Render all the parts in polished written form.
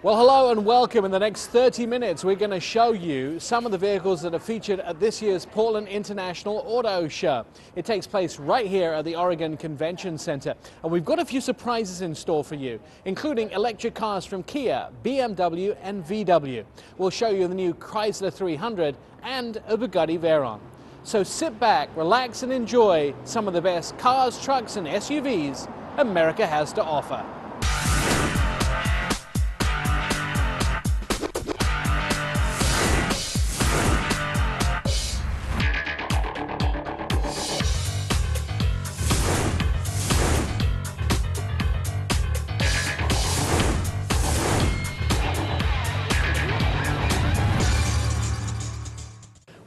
Well, hello and welcome. In the next 30 minutes, we're going to show you some of the vehicles that are featured at this year's Portland International Auto Show. It takes place right here at the Oregon Convention Center. And we've got a few surprises in store for you, including electric cars from Kia, BMW and VW. We'll show you the new Chrysler 300 and a Bugatti Veyron. So sit back, relax and enjoy some of the best cars, trucks and SUVs America has to offer.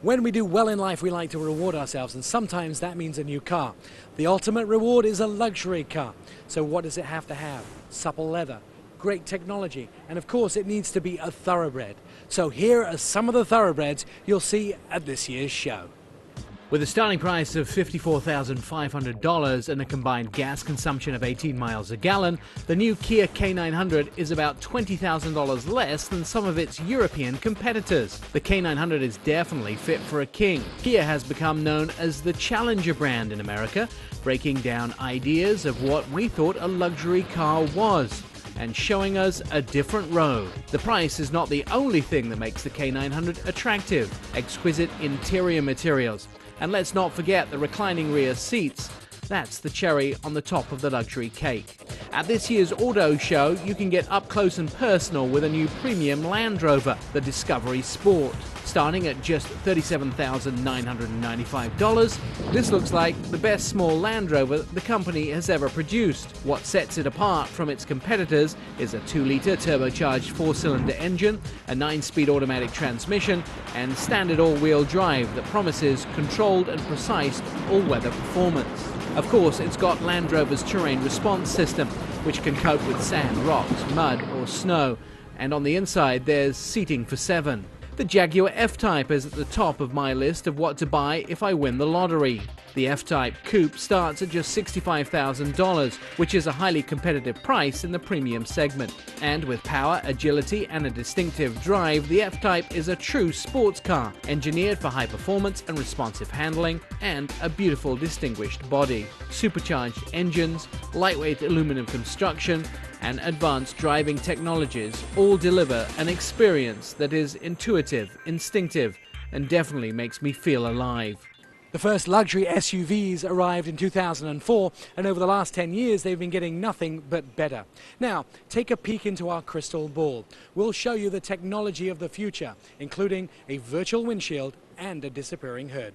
When we do well in life, we like to reward ourselves, and sometimes that means a new car. The ultimate reward is a luxury car. So what does it have to have? Supple leather, great technology, and of course it needs to be a thoroughbred. So here are some of the thoroughbreds you'll see at this year's show. With a starting price of $54,500 and a combined gas consumption of 18 miles a gallon, the new Kia K900 is about $20,000 less than some of its European competitors. The K900 is definitely fit for a king. Kia has become known as the challenger brand in America, breaking down ideas of what we thought a luxury car was and showing us a different road. The price is not the only thing that makes the K900 attractive. Exquisite interior materials. And let's not forget the reclining rear seats. That's the cherry on the top of the luxury cake. At this year's auto show, you can get up close and personal with a new premium Land Rover, the Discovery Sport. Starting at just $37,995, this looks like the best small Land Rover the company has ever produced. What sets it apart from its competitors is a 2-liter turbocharged 4-cylinder engine, a 9-speed automatic transmission, and standard all-wheel drive that promises controlled and precise all-weather performance. Of course, it's got Land Rover's terrain response system, which can cope with sand, rocks, mud or snow. And on the inside, there's seating for 7. The Jaguar F-Type is at the top of my list of what to buy if I win the lottery. The F-Type Coupe starts at just $65,000, which is a highly competitive price in the premium segment. And with power, agility and a distinctive drive, the F-Type is a true sports car, engineered for high performance and responsive handling, and a beautiful distinguished body. Supercharged engines, lightweight aluminum construction, and advanced driving technologies all deliver an experience that is intuitive, instinctive, and definitely makes me feel alive. The first luxury SUVs arrived in 2004, and over the last 10 years they've been getting nothing but better. Now, take a peek into our crystal ball. We'll show you the technology of the future, including a virtual windshield and a disappearing hood.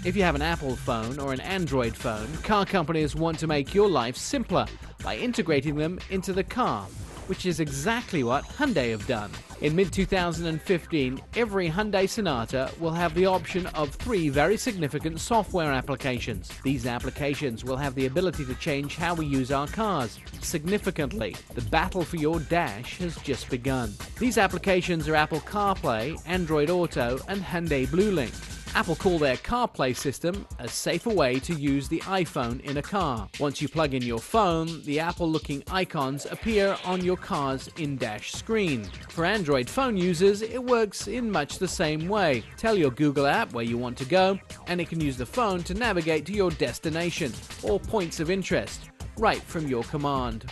If you have an Apple phone or an Android phone, car companies want to make your life simpler by integrating them into the car, which is exactly what Hyundai have done. In mid-2015, every Hyundai Sonata will have the option of 3 very significant software applications. These applications will have the ability to change how we use our cars. Significantly, the battle for your dash has just begun. These applications are Apple CarPlay, Android Auto, and Hyundai BlueLink. Apple call their CarPlay system a safer way to use the iPhone in a car. Once you plug in your phone, the Apple-looking icons appear on your car's in-dash screen. For Android phone users, it works in much the same way. Tell your Google app where you want to go, and it can use the phone to navigate to your destination or points of interest right from your command.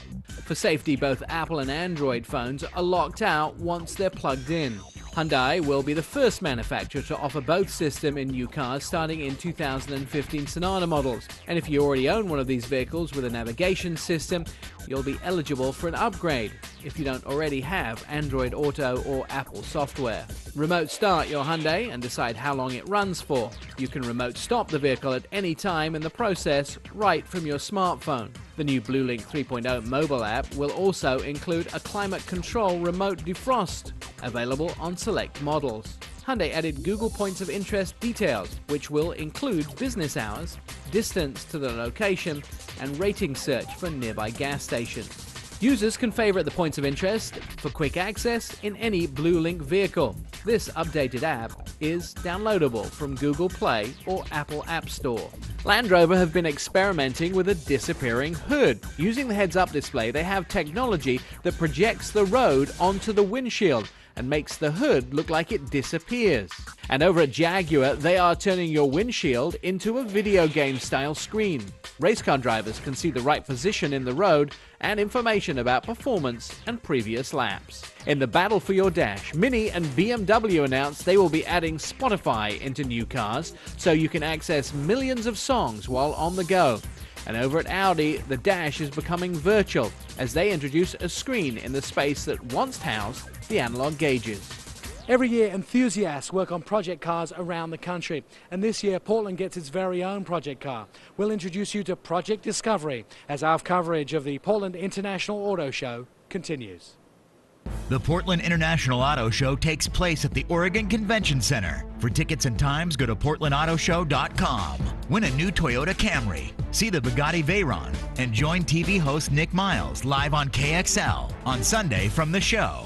For safety, both Apple and Android phones are locked out once they're plugged in. Hyundai will be the first manufacturer to offer both systems in new cars starting in 2015 Sonata models. And if you already own one of these vehicles with a navigation system, you'll be eligible for an upgrade if you don't already have Android Auto or Apple software. Remote start your Hyundai and decide how long it runs for. You can remote stop the vehicle at any time in the process right from your smartphone. The new BlueLink 3.0 mobile app will also include a climate control remote defrost, available on select models. Hyundai added Google Points of Interest details, which will include business hours, distance to the location, and rating search for nearby gas stations. Users can favorite the points of interest for quick access in any BlueLink vehicle. This updated app is downloadable from Google Play or Apple App Store. Land Rover have been experimenting with a disappearing hood. Using the heads-up display, they have technology that projects the road onto the windshield and makes the hood look like it disappears. And over at Jaguar, they are turning your windshield into a video game-style screen. Race car drivers can see the right position in the road and information about performance and previous laps. In the battle for your dash, Mini and BMW announced they will be adding Spotify into new cars so you can access millions of songs while on the go. And over at Audi, the dash is becoming virtual as they introduce a screen in the space that once housed the analog gauges. Every year, enthusiasts work on project cars around the country, and this year Portland gets its very own project car. We'll introduce you to Project Discovery as our coverage of the Portland International Auto Show continues. The Portland International Auto Show takes place at the Oregon Convention Center. For tickets and times, go to portlandautoshow.com. Win a new Toyota Camry, see the Bugatti Veyron, and join TV host Nik Miles live on KXL on Sunday from the show.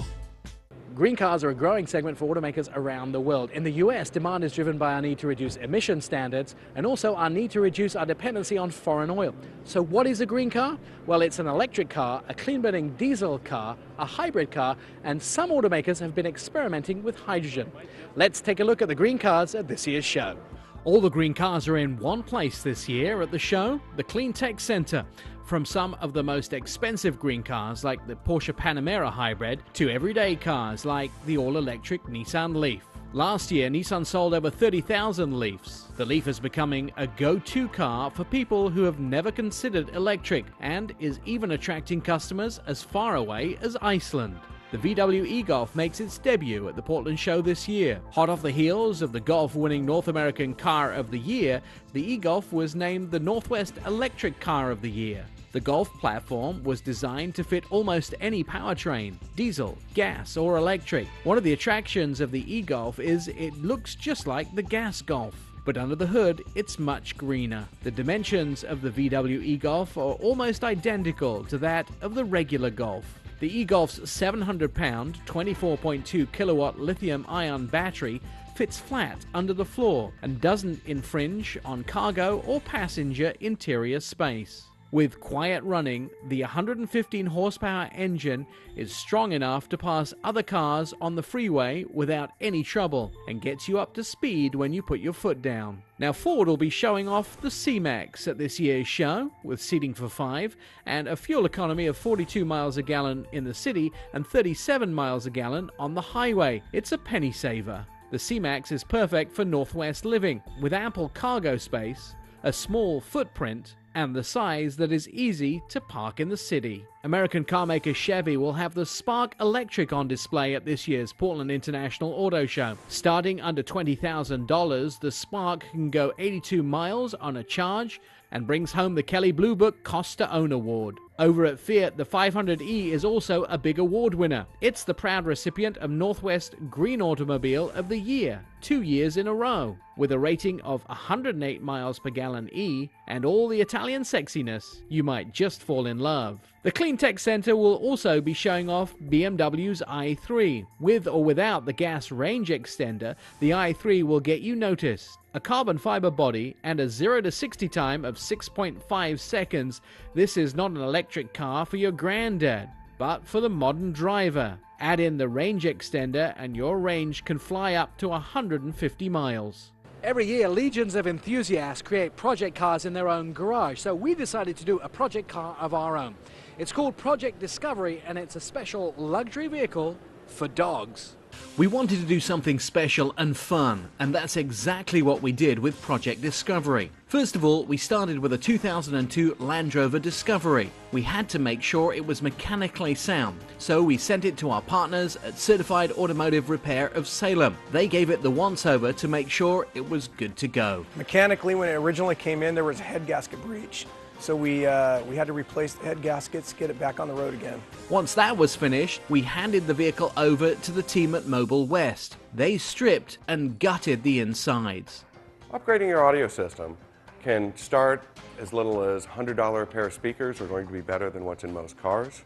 Green cars are a growing segment for automakers around the world. In the US, demand is driven by our need to reduce emission standards and also our need to reduce our dependency on foreign oil. So what is a green car? Well, it's an electric car, a clean-burning diesel car, a hybrid car, and some automakers have been experimenting with hydrogen. Let's take a look at the green cars at this year's show. All the green cars are in one place this year at the show, the Clean Tech Center. From some of the most expensive green cars like the Porsche Panamera Hybrid to everyday cars like the all-electric Nissan Leaf. Last year, Nissan sold over 30,000 Leafs. The Leaf is becoming a go-to car for people who have never considered electric and is even attracting customers as far away as Iceland. The VW e-Golf makes its debut at the Portland show this year. Hot off the heels of the Golf winning North American Car of the Year, the e-Golf was named the Northwest Electric Car of the Year. The Golf platform was designed to fit almost any powertrain, diesel, gas, or electric. One of the attractions of the e-Golf is it looks just like the gas Golf. But under the hood, it's much greener. The dimensions of the VW e-Golf are almost identical to that of the regular Golf. The e-Golf's 700-pound, 24.2 kilowatt lithium-ion battery fits flat under the floor and doesn't infringe on cargo or passenger interior space. With quiet running, the 115 horsepower engine is strong enough to pass other cars on the freeway without any trouble and gets you up to speed when you put your foot down. Now Ford will be showing off the C-Max at this year's show with seating for 5 and a fuel economy of 42 miles a gallon in the city and 37 miles a gallon on the highway. It's a penny saver. The C-Max is perfect for Northwest living with ample cargo space, a small footprint, and the size that is easy to park in the city. American carmaker Chevy will have the Spark Electric on display at this year's Portland International Auto Show. Starting under $20,000, the Spark can go 82 miles on a charge and brings home the Kelley Blue Book Cost to Own Award. Over at Fiat, the 500e is also a big award winner. It's the proud recipient of Northwest Green Automobile of the Year, 2 years in a row. With a rating of 108 miles per gallon E and all the Italian sexiness, you might just fall in love. The Clean Tech Center will also be showing off BMW's i3. With or without the gas range extender, the i3 will get you noticed. A carbon fiber body and a 0 to 60 time of 6.5 seconds, this is not an electric car for your granddad, but for the modern driver. Add in the range extender and your range can fly up to 150 miles. Every year, legions of enthusiasts create project cars in their own garage, so we decided to do a project car of our own. It's called Project Discovery, and it's a special luxury vehicle for dogs. We wanted to do something special and fun, and that's exactly what we did with Project Discovery. First of all, we started with a 2002 Land Rover Discovery. We had to make sure it was mechanically sound, so we sent it to our partners at Certified Automotive Repair of Salem. They gave it the once-over to make sure it was good to go. Mechanically, when it originally came in, there was a head gasket breach. So we had to replace the head gaskets, get it back on the road again. Once that was finished, we handed the vehicle over to the team at Mobile West. They stripped and gutted the insides. Upgrading your audio system can start as little as $100 a pair of speakers are going to be better than what's in most cars,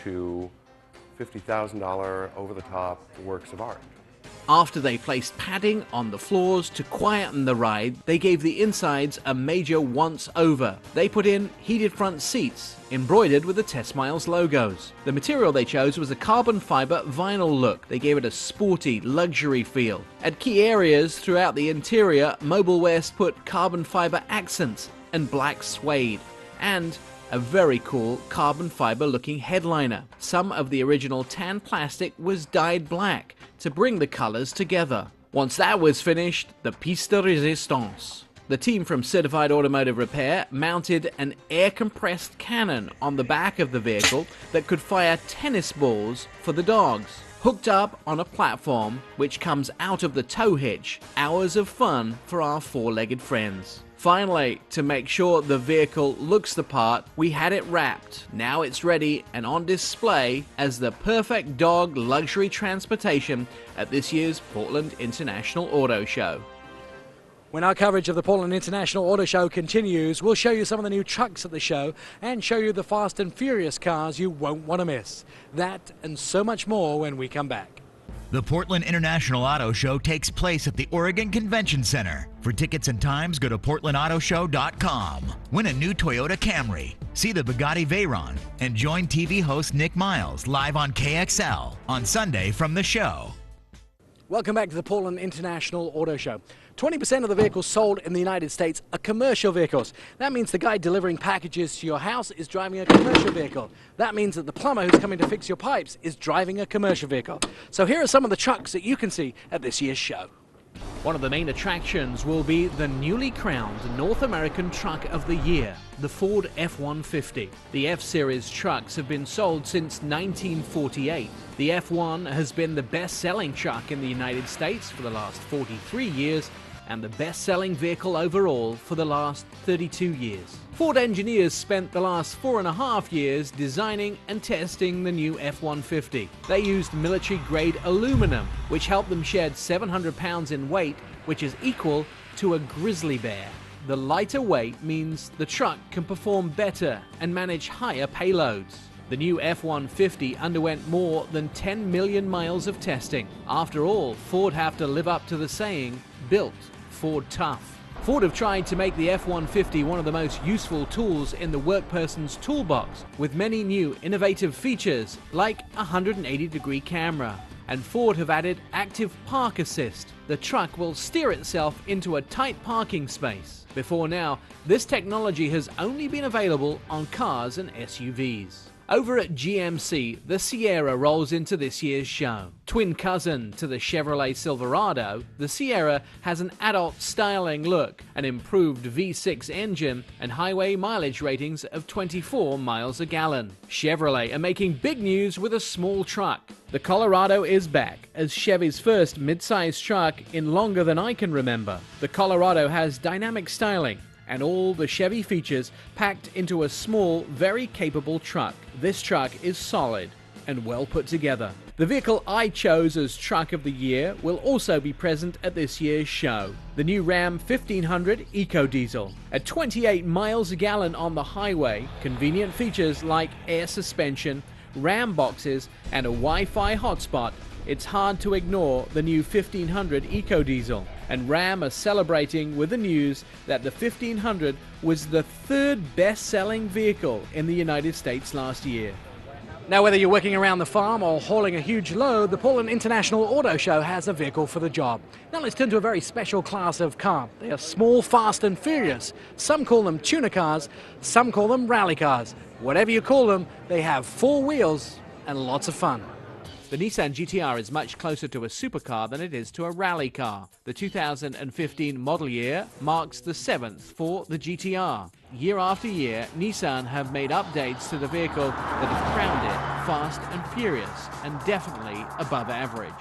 to $50,000 over-the-top works of art. After they placed padding on the floors to quieten the ride, they gave the insides a major once-over. They put in heated front seats, embroidered with the Test Miles logos. The material they chose was a carbon fiber vinyl look. They gave it a sporty, luxury feel. At key areas throughout the interior, Mobile West put carbon fiber accents and black suede, and a very cool carbon fiber looking headliner. Some of the original tan plastic was dyed black to bring the colors together. Once that was finished, the piece de resistance. The team from Certified Automotive Repair mounted an air-compressed cannon on the back of the vehicle that could fire tennis balls for the dogs. Hooked up on a platform which comes out of the tow hitch. Hours of fun for our four-legged friends. Finally, to make sure the vehicle looks the part, we had it wrapped. Now it's ready and on display as the perfect dog luxury transportation at this year's Portland International Auto Show. When our coverage of the Portland International Auto Show continues, we'll show you some of the new trucks at the show and show you the fast and furious cars you won't want to miss. That and so much more when we come back. The Portland International Auto Show takes place at the Oregon Convention Center. For tickets and times, go to portlandautoshow.com. Win a new Toyota Camry, see the Bugatti Veyron, and join TV host Nik Miles live on KXL on Sunday from the show. Welcome back to the Portland International Auto Show. 20% of the vehicles sold in the United States are commercial vehicles. That means the guy delivering packages to your house is driving a commercial vehicle. That means that the plumber who's coming to fix your pipes is driving a commercial vehicle. So here are some of the trucks that you can see at this year's show. One of the main attractions will be the newly crowned North American Truck of the Year, the Ford F-150. The F-Series trucks have been sold since 1948. The F1 has been the best-selling truck in the United States for the last 43 years and the best-selling vehicle overall for the last 32 years. Ford engineers spent the last 4.5 years designing and testing the new F-150. They used military-grade aluminum, which helped them shed 700 pounds in weight, which is equal to a grizzly bear. The lighter weight means the truck can perform better and manage higher payloads. The new F-150 underwent more than 10 million miles of testing. After all, Ford have to live up to the saying, built Ford tough. Ford have tried to make the F-150 one of the most useful tools in the workperson's toolbox, with many new innovative features like a 180-degree camera. And Ford have added active park assist. The truck will steer itself into a tight parking space. Before now, this technology has only been available on cars and SUVs. Over at GMC, the Sierra rolls into this year's show. Twin cousin to the Chevrolet Silverado, the Sierra has an adult styling look, an improved V6 engine, and highway mileage ratings of 24 miles a gallon. Chevrolet are making big news with a small truck. The Colorado is back as Chevy's first mid-size truck in longer than I can remember. The Colorado has dynamic styling and all the Chevy features packed into a small, very capable truck. This truck is solid and well put together. The vehicle I chose as Truck of the Year will also be present at this year's show. The new Ram 1500 EcoDiesel. At 28 miles a gallon on the highway, convenient features like air suspension, RAM boxes, and a Wi-Fi hotspot, it's hard to ignore the new 1500 EcoDiesel. And Ram are celebrating with the news that the 1500 was the third best-selling vehicle in the United States last year. Now, whether you're working around the farm or hauling a huge load, the Portland International Auto Show has a vehicle for the job. Now let's turn to a very special class of car. They are small, fast and furious. Some call them tuner cars, some call them rally cars. Whatever you call them, they have 4 wheels and lots of fun. The Nissan GT-R is much closer to a supercar than it is to a rally car. The 2015 model year marks the 7th for the GT-R. Year after year, Nissan have made updates to the vehicle that have crowned it fast and furious and definitely above average.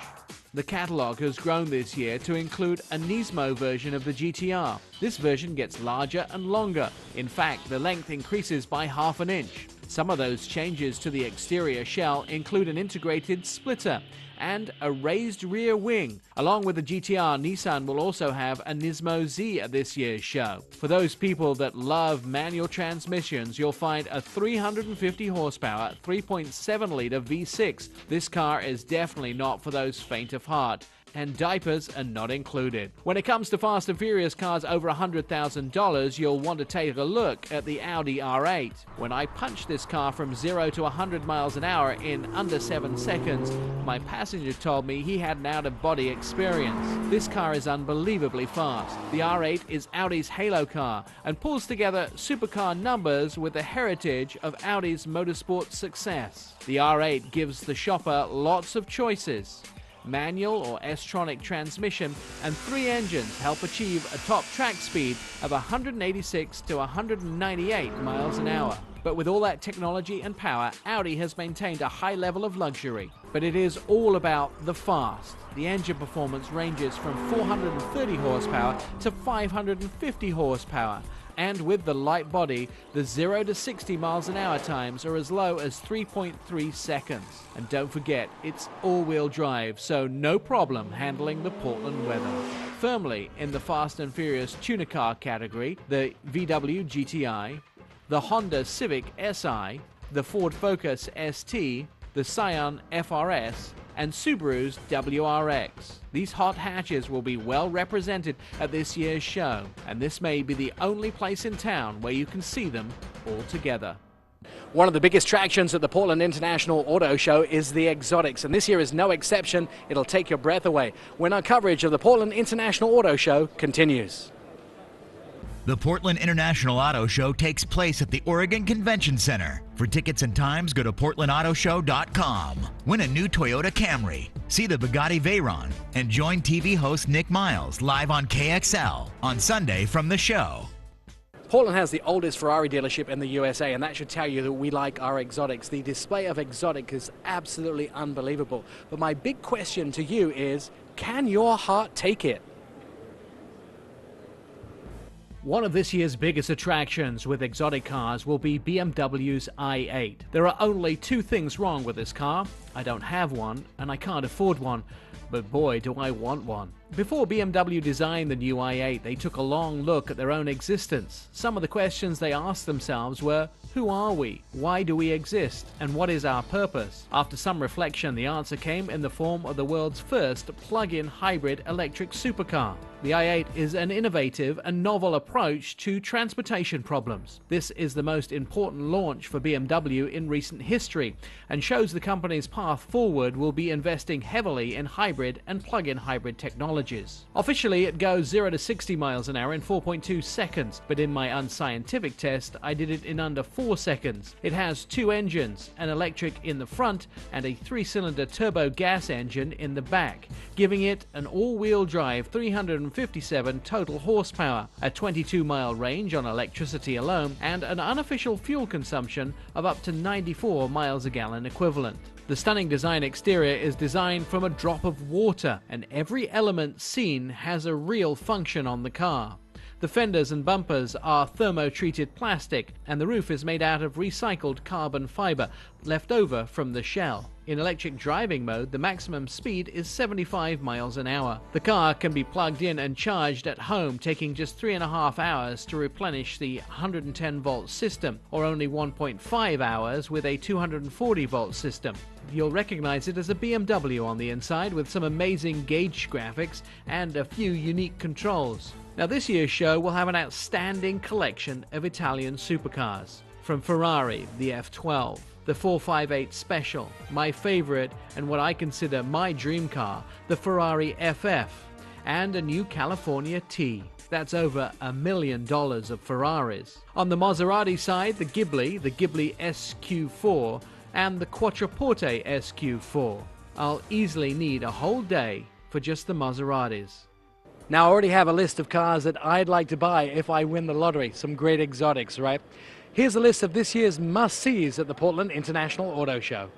The catalogue has grown this year to include a Nismo version of the GT-R. This version gets larger and longer. In fact, the length increases by ½ an inch. Some of those changes to the exterior shell include an integrated splitter and a raised rear wing. Along with the GT-R, Nissan will also have a Nismo Z at this year's show. For those people that love manual transmissions, you'll find a 350 horsepower 3.7-liter V6. This car is definitely not for those faint of heart. and diapers are not included. When it comes to Fast and Furious cars over $100,000, you'll want to take a look at the Audi R8. When I punched this car from 0 to 100 miles an hour in under 7 seconds, my passenger told me he had an out-of-body experience. This car is unbelievably fast. The R8 is Audi's halo car and pulls together supercar numbers with the heritage of Audi's motorsport success. The R8 gives the shopper lots of choices. Manual or S-tronic transmission and 3 engines help achieve a top track speed of 186 to 198 miles an hour. But with all that technology and power, Audi has maintained a high level of luxury. But it is all about the fast. The engine performance ranges from 430 horsepower to 550 horsepower. And with the light body, the 0 to 60 miles an hour times are as low as 3.3 seconds. And don't forget, it's all-wheel drive, so no problem handling the Portland weather. Firmly in the Fast and Furious tuner car category, the VW GTI, the Honda Civic Si, the Ford Focus ST, the Scion FRS, and Subaru's WRX. These hot hatches will be well represented at this year's show, and this may be the only place in town where you can see them all together. One of the biggest attractions at the Portland International Auto Show is the exotics, and this year is no exception. It'll take your breath away when our coverage of the Portland International Auto Show continues. The Portland International Auto Show takes place at the Oregon Convention Center. For tickets and times, go to portlandautoshow.com. Win a new Toyota Camry, see the Bugatti Veyron, and join TV host Nik Miles live on KXL on Sunday from the show. Portland has the oldest Ferrari dealership in the USA, and that should tell you that we like our exotics. The display of exotic is absolutely unbelievable. But my big question to you is, can your heart take it? One of this year's biggest attractions with exotic cars will be BMW's i8. There are only 2 things wrong with this car. I don't have one, and I can't afford one. But boy, do I want one. Before BMW designed the new i8, they took a long look at their own existence. Some of the questions they asked themselves were, who are we? Why do we exist? And what is our purpose? After some reflection, the answer came in the form of the world's first plug-in hybrid electric supercar. The i8 is an innovative and novel approach to transportation problems. This is the most important launch for BMW in recent history and shows the company's path forward will be investing heavily in hybrid and plug-in hybrid technologies. Officially, it goes 0 to 60 miles an hour in 4.2 seconds, but in my unscientific test, I did it in under 4 seconds. It has 2 engines, an electric in the front and a 3-cylinder turbo gas engine in the back, giving it an all-wheel drive 357 total horsepower, a 22-mile range on electricity alone, and an unofficial fuel consumption of up to 94 miles a gallon equivalent. The stunning design exterior is designed from a drop of water, and every element seen has a real function on the car. The fenders and bumpers are thermo-treated plastic, and the roof is made out of recycled carbon fiber left over from the shell. In electric driving mode, the maximum speed is 75 miles an hour. The car can be plugged in and charged at home, taking just 3.5 hours to replenish the 110-volt system, or only 1.5 hours with a 240-volt system. You'll recognize it as a BMW on the inside, with some amazing gauge graphics and a few unique controls. Now, this year's show will have an outstanding collection of Italian supercars. From Ferrari, the F12, the 458 Special, my favorite and what I consider my dream car, the Ferrari FF, and a new California T. That's over $1 million of Ferraris. On the Maserati side, the Ghibli SQ4, and the Quattroporte SQ4. I'll easily need a whole day for just the Maseratis. Now, I already have a list of cars that I'd like to buy if I win the lottery. Some great exotics, right? Here's a list of this year's must-sees at the Portland International Auto Show.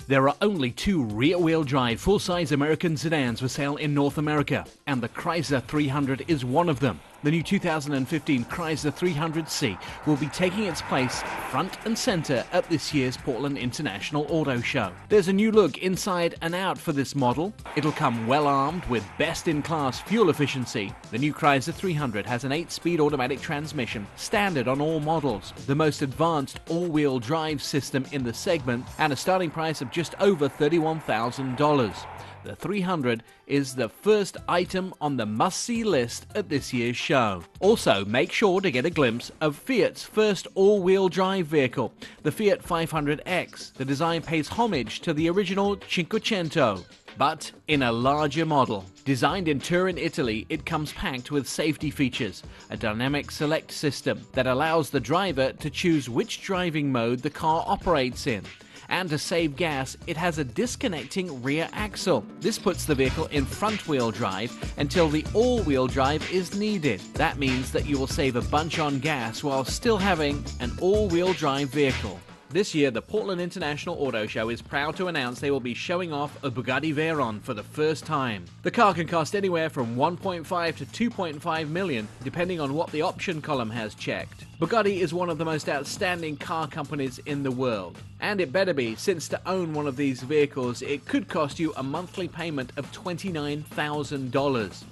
There are only 2 rear-wheel drive full-size American sedans for sale in North America, and the Chrysler 300 is one of them. The new 2015 Chrysler 300C will be taking its place front and center at this year's Portland International Auto Show. There's a new look inside and out for this model. It'll come well armed with best-in-class fuel efficiency. The new Chrysler 300 has an 8-speed automatic transmission, standard on all models, the most advanced all-wheel drive system in the segment, and a starting price of just over $31,000. The 300 is the first item on the must-see list at this year's show. Also, make sure to get a glimpse of Fiat's first all-wheel drive vehicle, the Fiat 500X. The design pays homage to the original Cinquecento, but in a larger model. Designed in Turin, Italy, it comes packed with safety features, a dynamic select system that allows the driver to choose which driving mode the car operates in. And to save gas, it has a disconnecting rear axle. This puts the vehicle in front-wheel drive until the all-wheel drive is needed. That means that you will save a bunch on gas while still having an all-wheel drive vehicle. This year, the Portland International Auto Show is proud to announce they will be showing off a Bugatti Veyron for the first time. The car can cost anywhere from 1.5 to 2.5 million, depending on what the option column has checked. Bugatti is one of the most outstanding car companies in the world. And it better be, since to own one of these vehicles, it could cost you a monthly payment of $29,000.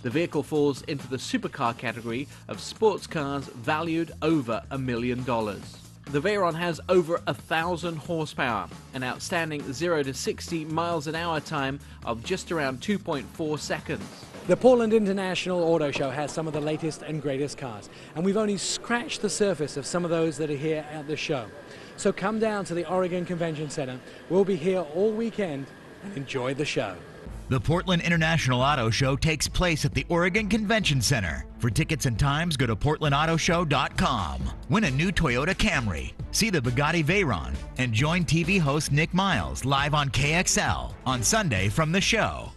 The vehicle falls into the supercar category of sports cars valued over $1 million. The Veyron has over 1,000 horsepower, an outstanding 0 to 60 miles an hour time of just around 2.4 seconds. The Portland International Auto Show has some of the latest and greatest cars, and we've only scratched the surface of some of those that are here at the show. So come down to the Oregon Convention Center. We'll be here all weekend, and enjoy the show. The Portland International Auto Show takes place at the Oregon Convention Center. For tickets and times, go to portlandautoshow.com. Win a new Toyota Camry, see the Bugatti Veyron, and join TV host Nik Miles live on KXL on Sunday from the show.